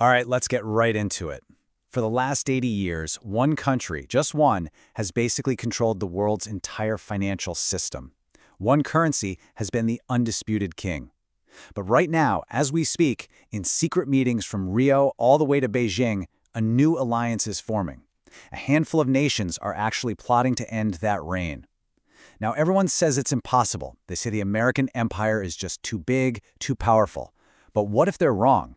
All right, let's get right into it. For the last 80 years, one country, just one, has basically controlled the world's entire financial system. One currency has been the undisputed king. But right now, as we speak, in secret meetings from Rio all the way to Beijing, a new alliance is forming. A handful of nations are actually plotting to end that reign. Now, everyone says it's impossible. They say the American empire is just too big, too powerful. But what if they're wrong?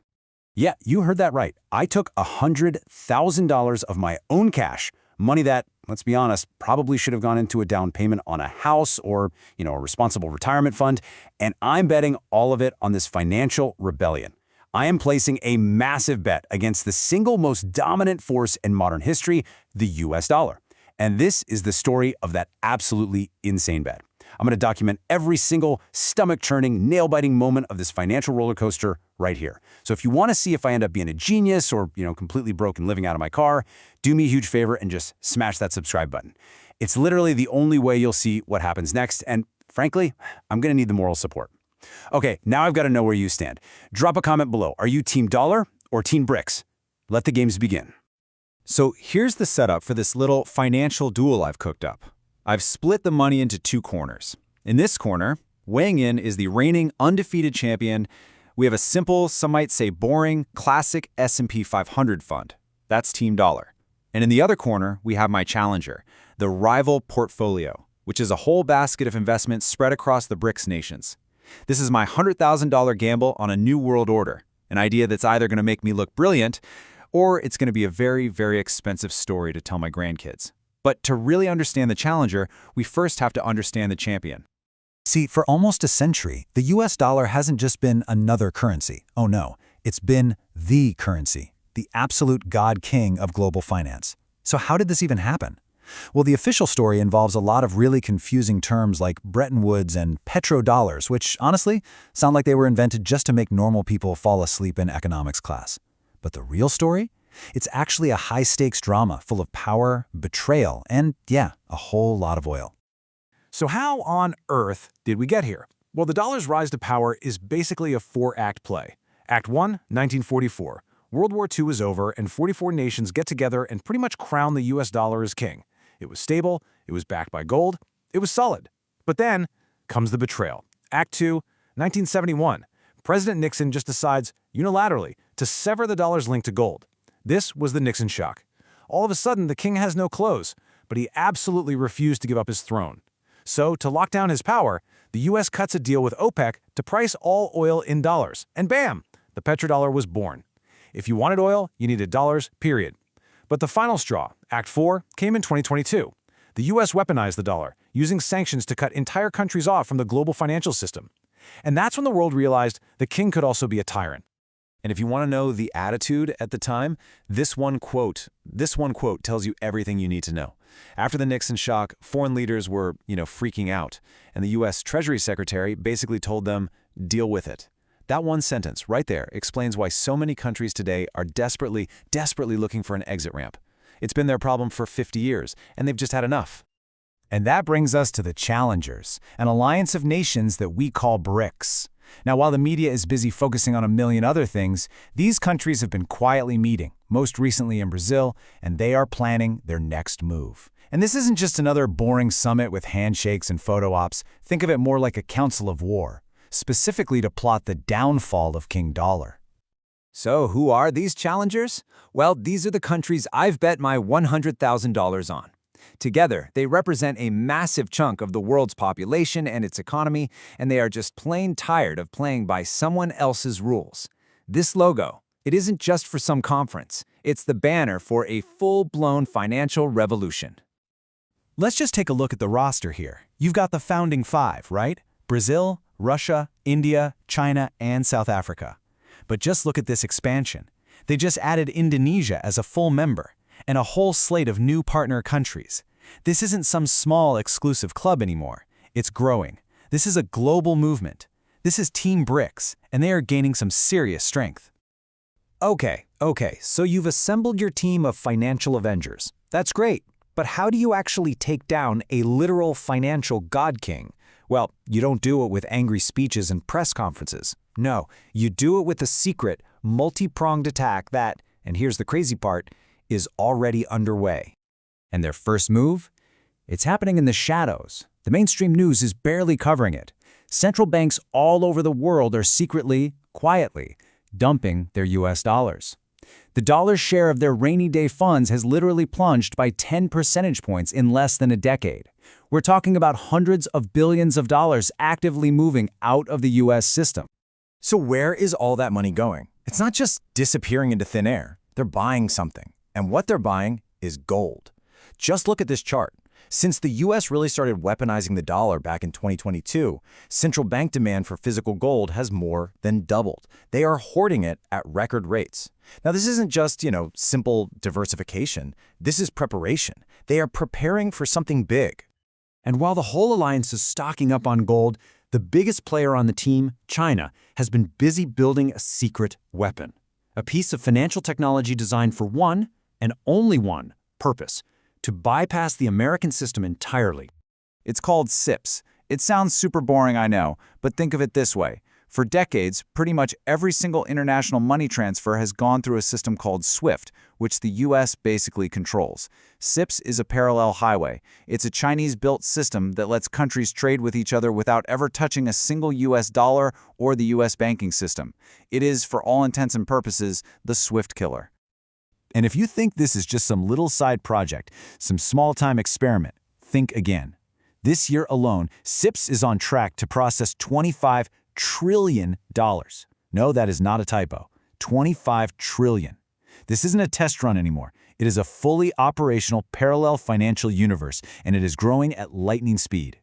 Yeah, you heard that right. I took $100,000 of my own cash, money that, let's be honest, probably should have gone into a down payment on a house or, a responsible retirement fund, and I'm betting all of it on this financial rebellion. I am placing a massive bet against the single most dominant force in modern history, the US dollar. And this is the story of that absolutely insane bet. I'm going to document every single stomach-churning, nail-biting moment of this financial roller coaster right here. So if you want to see if I end up being a genius or, completely broke and living out of my car, do me a huge favor and just smash that subscribe button. It's literally the only way you'll see what happens next, and frankly, I'm going to need the moral support. Okay, now I've got to know where you stand. Drop a comment below. Are you Team Dollar or Team BRICS? Let the games begin. So here's the setup for this little financial duel I've cooked up. I've split the money into two corners. In this corner, weighing in is the reigning undefeated champion. We have a simple, some might say boring, classic S&P 500 fund. That's Team Dollar. And in the other corner, we have my challenger, the rival portfolio, which is a whole basket of investments spread across the BRICS nations. This is my $100,000 gamble on a new world order, an idea that's either going to make me look brilliant, or it's going to be a very, very expensive story to tell my grandkids. But to really understand the challenger, we first have to understand the champion. See, for almost a century, the US dollar hasn't just been another currency. Oh no, it's been the currency, the absolute god-king of global finance. So how did this even happen? Well, the official story involves a lot of really confusing terms like Bretton Woods and petrodollars, which honestly sound like they were invented just to make normal people fall asleep in economics class. But the real story? It's actually a high-stakes drama full of power, betrayal, and, yeah, a whole lot of oil. So how on earth did we get here? Well, the dollar's rise to power is basically a four-act play. Act 1, 1944. World War II is over, and 44 nations get together and pretty much crown the US dollar as king. It was stable, it was backed by gold, it was solid. But then comes the betrayal. Act 2, 1971. President Nixon just decides, unilaterally, to sever the dollar's link to gold. This was the Nixon shock. All of a sudden, the king has no clothes, but he absolutely refused to give up his throne. So, to lock down his power, the US cuts a deal with OPEC to price all oil in dollars. And bam! The petrodollar was born. If you wanted oil, you needed dollars, period. But the final straw, Act 4, came in 2022. The US weaponized the dollar, using sanctions to cut entire countries off from the global financial system. And that's when the world realized the king could also be a tyrant. And if you want to know the attitude at the time, this one quote tells you everything you need to know. After the Nixon shock, foreign leaders were, freaking out, and the US Treasury Secretary basically told them, deal with it. That one sentence right there explains why so many countries today are desperately looking for an exit ramp. It's been their problem for 50 years, and they've just had enough. And that brings us to the challengers, an alliance of nations that we call BRICS. Now, while the media is busy focusing on a million other things, these countries have been quietly meeting, most recently in Brazil, and they are planning their next move. And this isn't just another boring summit with handshakes and photo ops. Think of it more like a council of war, specifically to plot the downfall of King Dollar. So who are these challengers? Well, these are the countries I've bet my $100,000 on. Together, they represent a massive chunk of the world's population and its economy, and they are just plain tired of playing by someone else's rules. This logo, it isn't just for some conference. It's the banner for a full-blown financial revolution. Let's just take a look at the roster here. You've got the founding five, right? Brazil, Russia, India, China, and South Africa. But just look at this expansion. They just added Indonesia as a full member, and a whole slate of new partner countries. This isn't some small exclusive club anymore. It's growing. This is a global movement. This is Team BRICS, and they are gaining some serious strength. Okay, so you've assembled your team of financial avengers. That's great, but how do you actually take down a literal financial god king? Well, you don't do it with angry speeches and press conferences. No, you do it with a secret, multi-pronged attack that, and here's the crazy part, is already underway. And their first move? It's happening in the shadows. The mainstream news is barely covering it. Central banks all over the world are secretly, quietly, dumping their US dollars. The dollar's share of their rainy day funds has literally plunged by 10 percentage points in less than a decade. We're talking about hundreds of billions of dollars actively moving out of the US system. So where is all that money going? It's not just disappearing into thin air. They're buying something. And what they're buying is gold. Just look at this chart. Since the US really started weaponizing the dollar back in 2022, central bank demand for physical gold has more than doubled. They are hoarding it at record rates. Now, this isn't just, simple diversification. This is preparation. They are preparing for something big. And while the whole alliance is stocking up on gold, the biggest player on the team, China, has been busy building a secret weapon. A piece of financial technology designed for one, and only one, purpose: to bypass the American system entirely. It's called SIPS. It sounds super boring, I know, but think of it this way. For decades, pretty much every single international money transfer has gone through a system called SWIFT, which the US basically controls. SIPS is a parallel highway. It's a Chinese-built system that lets countries trade with each other without ever touching a single US dollar or the US banking system. It is, for all intents and purposes, the SWIFT killer. And if you think this is just some little side project, some small-time experiment, think again. This year alone, SIPS is on track to process $25 trillion. No, that is not a typo. 25 trillion. This isn't a test run anymore. It is a fully operational parallel financial universe, and it is growing at lightning speed.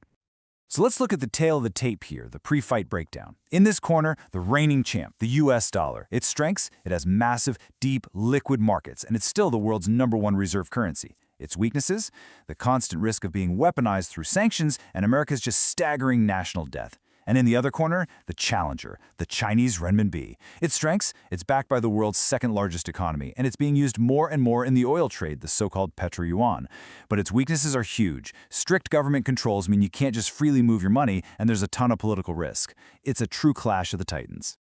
So let's look at the tail of the tape here, the pre-fight breakdown. In this corner, the reigning champ, the US dollar. Its strengths: it has massive, deep, liquid markets, and it's still the world's #1 reserve currency. Its weaknesses: the constant risk of being weaponized through sanctions and America's just staggering national debt. And in the other corner, the challenger, the Chinese renminbi. Its strengths: it's backed by the world's second-largest economy, and it's being used more and more in the oil trade, the so-called petro-yuan. But its weaknesses are huge. Strict government controls mean you can't just freely move your money, and there's a ton of political risk. It's a true clash of the titans.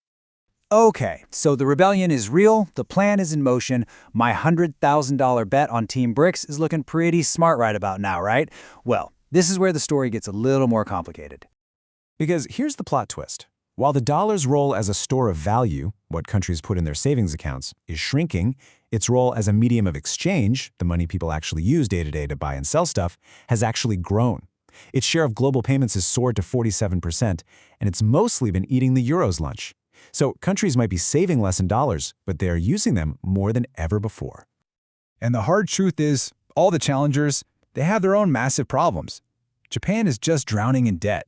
Okay, so the rebellion is real, the plan is in motion. My $100,000 bet on Team BRICS is looking pretty smart right about now, right? Well, this is where the story gets a little more complicated. Because here's the plot twist. While the dollar's role as a store of value, what countries put in their savings accounts, is shrinking, its role as a medium of exchange, the money people actually use day-to-day to buy and sell stuff, has actually grown. Its share of global payments has soared to 47%, and it's mostly been eating the euro's lunch. So countries might be saving less in dollars, but they are using them more than ever before. And the hard truth is, all the challengers, they have their own massive problems. Japan is just drowning in debt.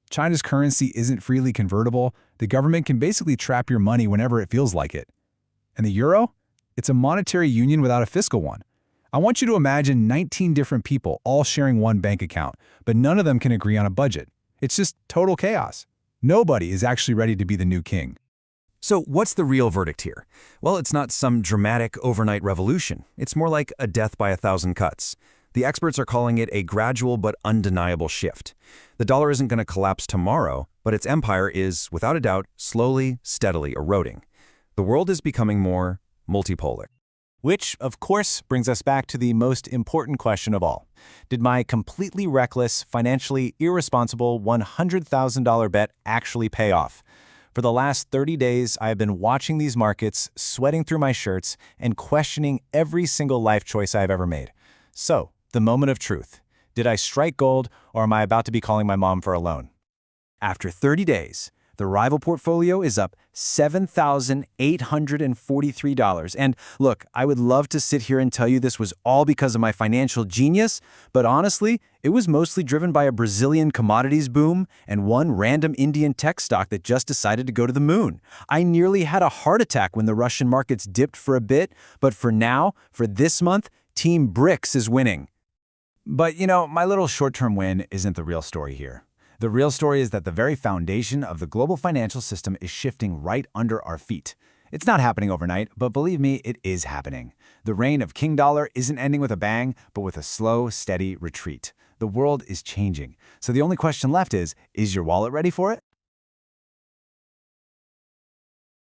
China's currency isn't freely convertible. The government can basically trap your money whenever it feels like it. And the euro? It's a monetary union without a fiscal one. I want you to imagine 19 different people all sharing one bank account, but none of them can agree on a budget. It's just total chaos. Nobody is actually ready to be the new king. So what's the real verdict here? Well, it's not some dramatic overnight revolution. It's more like a death by 1,000 cuts. The experts are calling it a gradual but undeniable shift. The dollar isn't going to collapse tomorrow, but its empire is, without a doubt, slowly, steadily eroding. The world is becoming more multipolar. Which, of course, brings us back to the most important question of all. Did my completely reckless, financially irresponsible $100,000 bet actually pay off? For the last 30 days, I have been watching these markets, sweating through my shirts, and questioning every single life choice I've ever made. So, the moment of truth. Did I strike gold, or am I about to be calling my mom for a loan? After 30 days, the rival portfolio is up $7,843. And look, I would love to sit here and tell you this was all because of my financial genius, but honestly, it was mostly driven by a Brazilian commodities boom and one random Indian tech stock that just decided to go to the moon. I nearly had a heart attack when the Russian markets dipped for a bit, but for now, for this month, Team BRICS is winning. But my little short-term win isn't the real story here. The real story is that the very foundation of the global financial system is shifting right under our feet. It's not happening overnight, but believe me, it is happening. The reign of King Dollar isn't ending with a bang, but with a slow, steady retreat. The world is changing. So the only question left is your wallet ready for it?